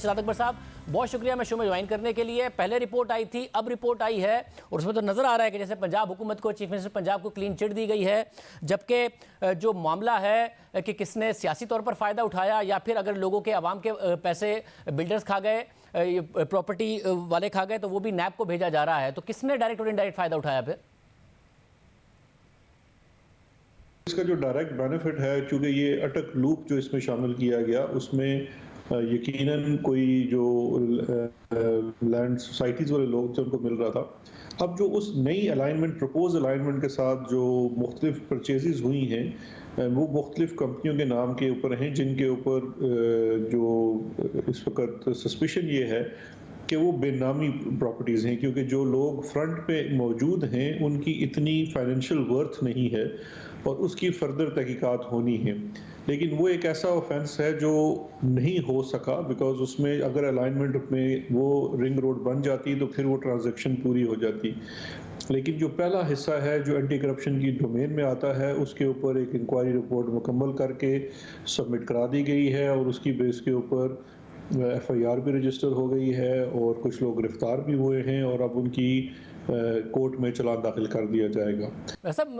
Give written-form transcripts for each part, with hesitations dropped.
شہزاد اکبر صاحب بہت شکریہ میں شو میں جوائن کرنے کے لیے. پہلے رپورٹ آئی تھی, اب رپورٹ آئی ہے اور اس میں تو نظر آ رہا ہے کہ جیسے پنجاب حکومت کو, چیف منسٹر پنجاب کو کلین چٹ دی گئی ہے, جبکہ جو معاملہ ہے کہ کس نے سیاسی طور پر فائدہ اٹھایا یا پھر اگر لوگوں کے عوام کے پیسے بلڈرز کھا گئے, پراپرٹی والے کھا گئے, تو وہ بھی نیب کو بھیجا جا رہا ہے. تو کس نے ڈائریکٹ اور انڈائریکٹ فائدہ اٹھایا پھر؟ اس کا جو ڈائریکٹ بینیفٹ ہے, چونکہ یہ اٹک لوپ جو اس میں شامل کیا گیا, اس میں یقیناً کوئی جو لینڈ سوسائٹیز والے لوگ تھے ان کو مل رہا تھا. اب جو اس نئی الائنمنٹ, پرپوز الائنمنٹ کے ساتھ جو مختلف پرچیزز ہوئی ہیں, وہ مختلف کمپنیوں کے نام کے اوپر ہیں, جن کے اوپر جو اس وقت سسپیشن یہ ہے کہ وہ بے نامی پراپرٹیز ہیں, کیونکہ جو لوگ فرنٹ پہ موجود ہیں ان کی اتنی فائنینشیل ورتھ نہیں ہے اور اس کی فردر تحقیقات ہونی ہے. لیکن وہ ایک ایسا آفینس ہے جو نہیں ہو سکا, بیکاز اس میں اگر الائنمنٹ میں وہ رنگ روڈ بن جاتی تو پھر وہ ٹرانزیکشن پوری ہو جاتی. لیکن جو پہلا حصہ ہے جو اینٹی کرپشن کی ڈومین میں آتا ہے, اس کے اوپر ایک انکوائری رپورٹ مکمل کر کے سبمٹ کرا دی گئی ہے اور اس کی بیس کے اوپر ایف آئی آر بھی رجسٹر ہو گئی ہے اور کچھ لوگ گرفتار بھی ہوئے ہیں اور اب ان کی کورٹ میں چلان داخل کر دیا جائے گا.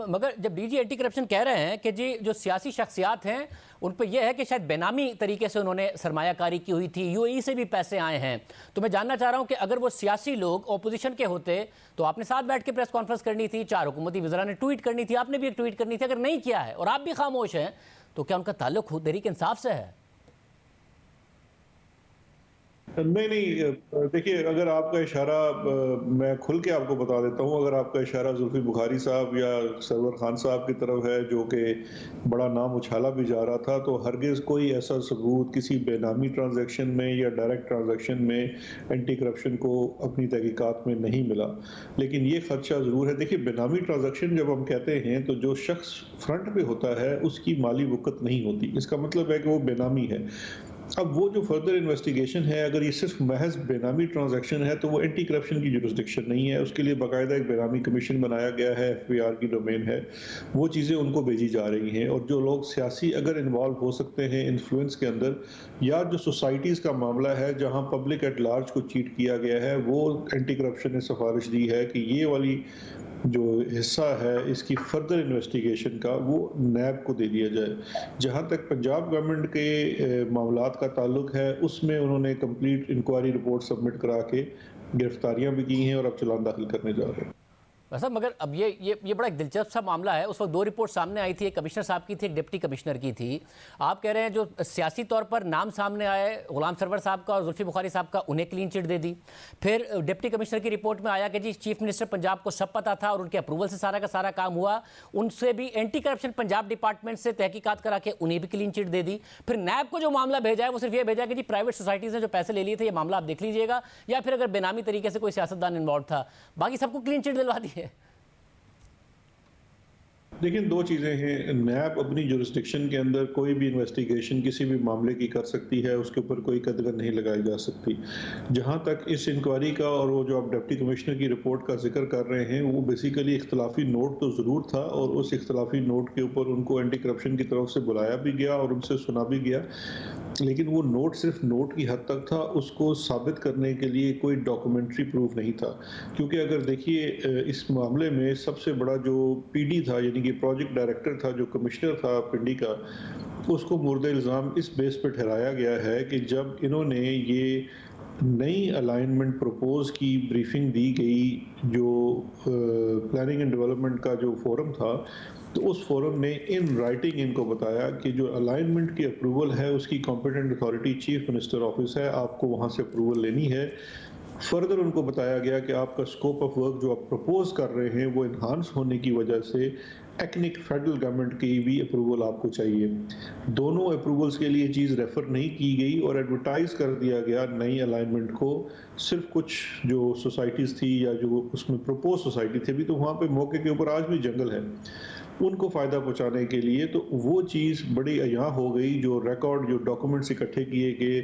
مگر جب ڈی جی اینٹی کرپشن کہہ رہے ہیں کہ جی جو سیاسی شخصیات ہیں ان پہ یہ ہے کہ شاید بے نامی طریقے سے انہوں نے سرمایہ کاری کی ہوئی تھی, یو اے ای سے بھی پیسے آئے ہیں, تو میں جاننا چاہ رہا ہوں کہ اگر وہ سیاسی لوگ اپوزیشن کے ہوتے تو آپ نے ساتھ بیٹھ کے پریس کانفرنس کرنی تھی, 4 حکومتی وزراء نے ٹویٹ کرنی تھی, آپ نے بھی ایک ٹویٹ کرنی تھی. اگر نہیں کیا ہے اور آپ بھی خاموش ہیں تو کیا ان کا تعلق تحریک انصاف سے ہے؟ نہیں, دیکھیے, اگر آپ کا اشارہ میں کھل کے آپ کو بتا دیتا ہوں, اگر آپ کا اشارہ زلفی بخاری صاحب یا سرور خان صاحب کی طرف ہے جو کہ بڑا نام اچھالا بھی جا رہا تھا, تو ہرگز کوئی ایسا ثبوت کسی بے نامی ٹرانزیکشن میں یا ڈائریکٹ ٹرانزیکشن میں اینٹی کرپشن کو اپنی تحقیقات میں نہیں ملا. لیکن یہ خدشہ ضرور ہے. دیکھیے, بے نامی ٹرانزیکشن جب ہم کہتے ہیں تو جو شخص فرنٹ پہ ہوتا ہے اس کی مالی وقت نہیں ہوتی, اس کا مطلب ہے کہ وہ بے نامی ہے. اب وہ جو فردر انویسٹیگیشن ہے, اگر یہ صرف محض بے نامی ٹرانزیکشن ہے تو وہ اینٹی کرپشن کی جورسڈکشن نہیں ہے, اس کے لیے باقاعدہ ایک بے نامی کمیشن بنایا گیا ہے, ایف بی آر کی ڈومین ہے, وہ چیزیں ان کو بھیجی جا رہی ہیں. اور جو لوگ سیاسی اگر انوالو ہو سکتے ہیں انفلوئنس کے اندر, یا جو سوسائٹیز کا معاملہ ہے جہاں پبلک ایٹ لارج کو چیٹ کیا گیا ہے, وہ اینٹی کرپشن نے سفارش دی ہے کہ یہ والی جو حصہ ہے اس کی فردر انویسٹیگیشن کا وہ نیب کو دے دیا جائے. جہاں تک پنجاب گورنمنٹ کے معاملات کا تعلق ہے, اس میں انہوں نے کمپلیٹ انکوائری رپورٹ سبمٹ کرا کے گرفتاریاں بھی کی ہیں اور اب چلان داخل کرنے جا رہے ہیں. صاحب مگر اب یہ بڑا ایک دلچسپ سا معاملہ ہے. اس وقت 2 رپورٹ سامنے آئی تھی, ایک کمشنر صاحب کی تھی, ایک ڈپٹی کمشنر کی تھی. آپ کہہ رہے ہیں جو سیاسی طور پر نام سامنے آئے غلام سرور صاحب کا اور زلفی بخاری صاحب کا, انہیں کلین چٹ دے دی. پھر ڈپٹی کمشنر کی رپورٹ میں آیا کہ جی چیف منسٹر پنجاب کو سب پتہ تھا اور ان کے اپروول سے سارا کا سارا کام ہوا, ان سے بھی اینٹی کرپشن پنجاب ڈپارٹمنٹ سے تحقیقات کرا کے انہیں بھی کلین چٹ دے دی. پھر نیب کو جو معاملہ بھیجا ہے وہ صرف یہ بھیجا کہ جی پرائیویٹ سوسائٹیز نے جو پیسے لے لیے تھے, یہ معاملہ آپ دیکھ لیجئے گا, یا پھر اگر بے نامی طریقے سے کوئی سیاستدان انوالو تھا, باقی سب کو کلین چٹ دلوا دی ہے. لیکن 2 چیزیں ہیں. نیب اپنی جورسڈکشن کے اندر کوئی بھی انویسٹیگیشن کسی بھی معاملے کی کر سکتی ہے, اس کے اوپر کوئی قدغن نہیں لگائی جا سکتی. جہاں تک اس انکوائری کا اور وہ جو آپ ڈپٹی کمشنر کی رپورٹ کا ذکر کر رہے ہیں, وہ بیسیکلی اختلافی نوٹ تو ضرور تھا, اور اس اختلافی نوٹ کے اوپر ان کو اینٹی کرپشن کی طرف سے بلایا بھی گیا اور ان سے سنا بھی گیا. لیکن وہ نوٹ صرف نوٹ کی حد تک تھا, اس کو ثابت کرنے کے لیے کوئی ڈاکومنٹری پروف نہیں تھا. کیونکہ اگر دیکھیے اس معاملے میں سب سے بڑا جو پی ڈی تھا, یعنی کہ پروجیکٹ ڈائریکٹر تھا, جو کمشنر تھا پنڈی کا, اس کو مورد الزام اس بیس پہ ٹھہرایا گیا ہے کہ جب انہوں نے یہ نئی الائنمنٹ پروپوز کی بریفنگ دی گئی جو پلاننگ اینڈ ڈیولپمنٹ کا جو فورم تھا, تو اس فورم نے ان رائٹنگ ان کو بتایا کہ جو الائنمنٹ کی اپروول ہے اس کی competent authority chief minister office ہے, آپ کو وہاں سے اپروول لینی ہے. فردر ان کو بتایا گیا کہ آپ کا سکوپ آف ورک جو آپ پروپوز کر رہے ہیں وہ انہانس ہونے کی وجہ سے ایکنک فیڈرل گورنمنٹ کی بھی اپروول آپ کو چاہیے. دونوں اپروولز کے لیے چیز ریفر نہیں کی گئی اور ایڈورٹائز کر دیا گیا نئی الائنمنٹ کو صرف کچھ جو سوسائٹیز تھی یا جو اس میں پروپوز سوسائٹی تھی, بھی تو وہاں پہ موقع کے اوپر آج بھی جنگل ہے, ان کو فائدہ پہنچانے کے لیے. تو وہ چیز بڑی عیاں ہو گئی, جو ریکارڈ جو ڈاکومنٹس اکٹھے کیے گئے.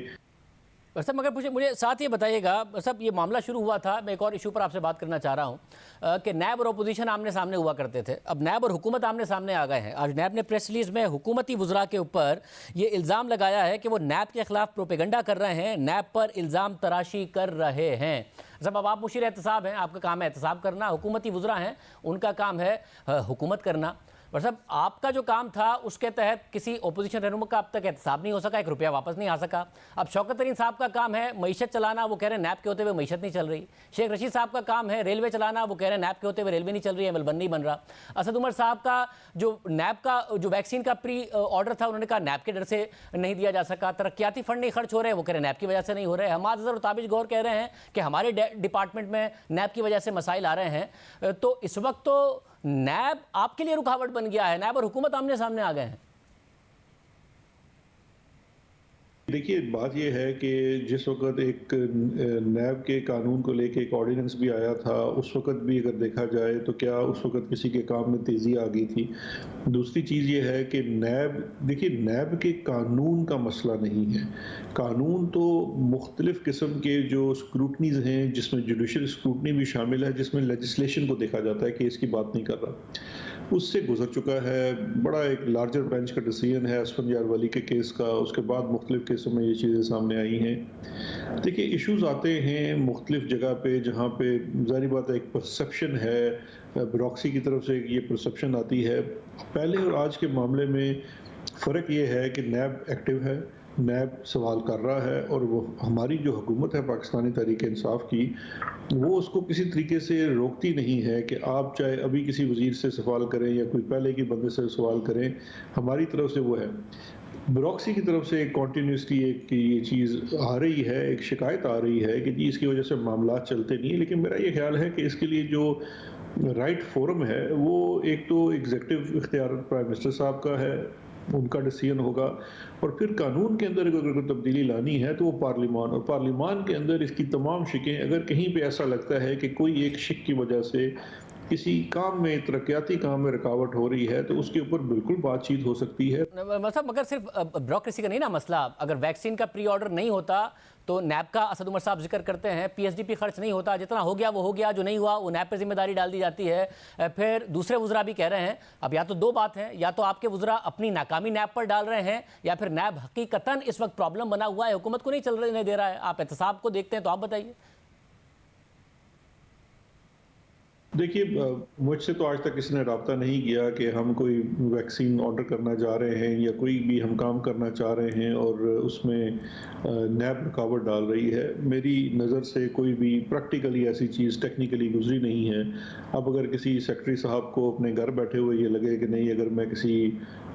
सर मगर मुझे साथ ये बताइएगा सब, ये मामला शुरू हुआ था, मैं एक और इशू पर आपसे बात करना चाह रहा हूँ कि नैब और अपोजिशन आमने सामने हुआ करते थे, अब नैब और हुकूमत आमने सामने आ गए हैं। आज नैब ने प्रेस रिलीज में हुकूमती वुज़रा के ऊपर ये इल्ज़ाम लगाया है कि वो नैब के खिलाफ प्रोपेगेंडा कर रहे हैं, नैब पर इल्ज़ाम तराशी कर रहे हैं। सब अब आप मुशीर एहतसाब हैं, आपका काम है एहतसाब करना, हुकूमती वुज़रा हैं उनका काम है हुकूमत करना। और सब आपका जो काम था उसके तहत किसी ओपोजिशन रहनुमा का अब तक एहतसाब नहीं हो सका, 1 रुपया वापस नहीं आ सका। अब शौकत तरीन साहब का काम है मईशत चलाना, वो कह रहे हैं नैब के होते हुए मईशत नहीं चल रही। शेख रशीद साहब का काम है रेलवे चलाना, वो कह रहे हैं नैब के होते हुए रेलवे नहीं चल रही है, मेलबर्न नहीं बन रहा। असद उमर साहब का जो नैब का जो वैक्सीन का प्री ऑर्डर था, उन्होंने कहा नैब के डर से नहीं दिया जा सका। तरक्याती फंड नहीं खर्च हो रहे, वो कह रहे हैं नैब की वजह से नहीं हो रहे। हमाद अजहर और ताबिश गौर कह रहे हैं कि हमारे डिपार्टमेंट में नैब की वजह से मसाइल आ रहे हैं। तो इस वक्त तो नैब आपके लिए रुकावट बन गया है, नैब और हुकूमत आमने सामने आ गए हैं। देखिए बात यह है कि जिस वक्त एक नैब के कानून को लेके एक ऑर्डिनेंस भी आया था, उस वक्त भी अगर देखा जाए तो क्या उस वक्त किसी के काम में तेज़ी आ गई थी। दूसरी चीज़ ये है कि नैब, देखिए नैब के कानून का मसला नहीं है, कानून तो मुख्तलिफ़ किस्म के जो स्क्रूटनीज़ हैं, जिसमें जुडिशल स्क्रूटनी भी शामिल है, जिसमें लेजिस्लेशन को देखा जाता है, केस की बात नहीं कर रहा, उससे गुजर चुका है। बड़ा एक लार्जर बेंच का डिसीजन है असफन यारवली के केस का, उसके बाद मुख्तलिफ केसों में ये चीज़ें सामने आई हैं। देखिए इश्यूज आते हैं मुख्तलिफ जगह पे, जहाँ पे ज़ाहिर बात है एक परसेप्शन है, ब्यूरोक्रेसी की तरफ से ये परसेप्शन आती है। पहले और आज के मामले में फ़र्क ये है कि नैब एक्टिव है, नैब सवाल कर रहा है, और वो हमारी जो हुकूमत है पाकिस्तानी तहरीक इंसाफ की, वो उसको किसी तरीके से रोकती नहीं है कि आप चाहे अभी किसी वज़ीर से सवाल करें या कोई पहले के बंदे से सवाल करें, हमारी तरफ से वो है। ब्यूरोक्रेसी की तरफ से एक कॉन्टीन्यूसली एक की ये चीज़ आ रही है, एक शिकायत आ रही है कि जी इसकी वजह से मामला चलते नहीं है। लेकिन मेरा ये ख्याल है कि इसके लिए जो राइट फोरम है वो एक तो एग्जीक्यूटिव इख्तियार प्राइम मिनिस्टर साहब का है, उनका डिसीजन होगा, और फिर कानून के अंदर अगर कोई तब्दीली लानी है तो वो पार्लिमान, और पार्लिमान के अंदर इसकी तमाम शिकें, अगर कहीं पे ऐसा लगता है कि कोई एक शिक की वजह से किसी काम में, तरक्याती काम में रुकावट हो रही है, तो उसके ऊपर बिल्कुल बातचीत हो सकती है। मतलब मगर सिर्फ ब्यूरोक्रेसी का नहीं ना मसला, अगर वैक्सीन का प्री ऑर्डर नहीं होता तो नैब का असद उमर साहब जिक्र करते हैं, पीएसडीपी खर्च नहीं होता, जितना हो गया वो हो गया, जो नहीं हुआ वो नैब पर जिम्मेदारी डाल दी जाती है। फिर दूसरे वुज़रा भी कह रहे हैं, अब या तो दो बात है, या तो आपके वुज़रा अपनी नाकामी नैब पर डाल रहे हैं, या फिर नैब हकीकतन इस वक्त प्रॉब्लम बना हुआ है, हुकूमत को नहीं चलने दे रहा है। आप एहतसाब को देखते हैं तो आप बताइए। देखिए मुझसे तो आज तक किसी ने रब्ता नहीं किया कि हम कोई वैक्सीन ऑर्डर करना चाह रहे हैं या कोई भी हम काम करना चाह रहे हैं और उसमें नैब रुकावट डाल रही है। मेरी नज़र से कोई भी प्रैक्टिकली ऐसी चीज़ टेक्निकली गुजरी नहीं है। अब अगर किसी सेक्रेटरी साहब को अपने घर बैठे हुए ये लगे कि नहीं, अगर मैं किसी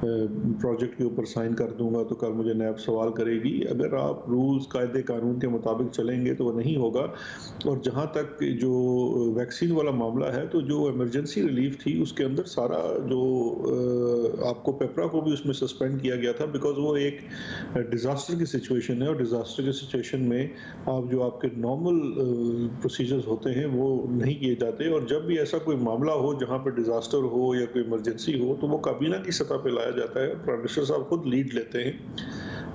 प्रोजेक्ट के ऊपर साइन कर दूंगा तो कल मुझे नैब सवाल करेगी, अगर आप रूल्स कायदे कानून के मुताबिक चलेंगे तो वो नहीं होगा। और जहाँ तक जो वैक्सीन वाला मामला है, तो जो इमरजेंसी रिलीफ थी उसके अंदर सारा जो आपको पेपरा को भी उसमें सस्पेंड किया गया था, बिकॉज वो एक डिज़ास्टर की सिचुएशन है, और डिज़ास्टर की सिचुएशन में आप जो आपके नॉर्मल प्रोसीजर्स होते हैं वो नहीं किए जाते। और जब भी ऐसा कोई मामला हो जहाँ पर डिज़ास्टर हो या कोई इमरजेंसी हो तो वो काबीना की सतह पर लाया जाता है, प्राइम मिनिस्टर साहब खुद लीड लेते हैं।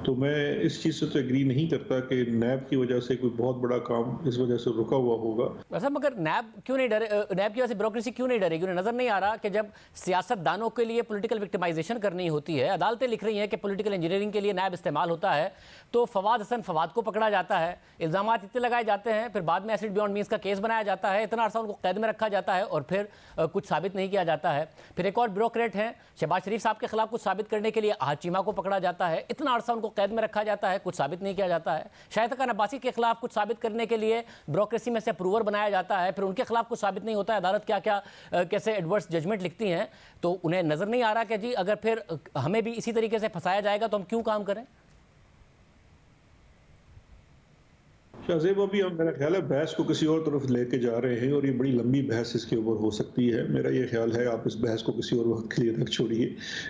तो मैं इस चीज़ से तो एग्री नहीं करता कि नैब की वजह से कोई बहुत बड़ा काम इस वजह से रुका हुआ होगा। वैसे मगर नैब क्यों नहीं डरे, नैब की वजह से ब्यूरोक्रेसी क्यों नहीं डरेगी? उन्हें नजर नहीं आ रहा कि जब सियासतदानों के लिए पॉलिटिकल विक्टिमाइजेशन करनी होती है, अदालतें लिख रही हैं कि पॉलिटिकल इंजीनियरिंग के लिए नैब इस्तेमाल होता है, तो फवाद हसन फवाद को पकड़ा जाता है, इल्ज़ामात इतने लगाए जाते हैं, फिर बाद में एसिड बियॉन्ड मीन्स का केस बनाया जाता है, इतना अरसा उनको कैद में रखा जाता है और फिर कुछ साबित नहीं किया जाता है। फिर एक और ब्यूरोक्रेट हैं शहबाज शरीफ साहब के खिलाफ कुछ साबित करने के लिए आहद चीमा को पकड़ा जाता है, इतना अरसा उनको कैद में रखा जाता है, कुछ साबित नहीं किया जाता है। शाहिद खान अब्बासी के खिलाफ कुछ साबित करने के लिए ब्यूरोक्रेसी में से अप्रूवर बनाया जाता है, फिर उनके खिलाफ कुछ साबित नहीं होता है, अदालत क्या क्या कैसे एडवर्स जजमेंट लिखती हैं। तो उन्हें नजर नहीं आ रहा कि जी अगर फिर हमें भी इसी तरीके से फंसाया जाएगा तो हम क्यों काम करें? शाहजेब, अभी हम मेरा ख्याल है बहस को किसी और तरफ लेके जा रहे हैं और ये बड़ी लंबी बहस इसके ऊपर हो सकती है। मेरा ये ख्याल है आप इस बहस को किसी और वक्त के लिए रख छोड़िए,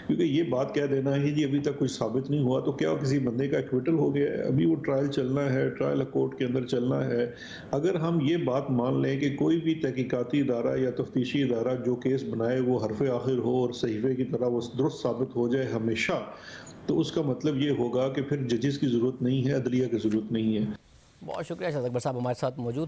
क्योंकि ये बात कह देना है कि अभी तक कुछ साबित नहीं हुआ तो क्या किसी बंदे का एक्विटल हो गया है, अभी वो ट्रायल चलना है, ट्रायल कोर्ट के अंदर चलना है। अगर हम ये बात मान लें कि कोई भी तहकीकाती इदारा या तफ्तीशी इदारा जो केस बनाए वो हरफ आखिर हो और सहीफे की तरह वो दुरुस्त साबित हो जाए हमेशा, तो उसका मतलब ये होगा कि फिर जजेस की ज़रूरत नहीं है, अदलिया की ज़रूरत नहीं है। बहुत शुक्रिया शाहद अकबर साहब हमारे साथ मौजूद थे।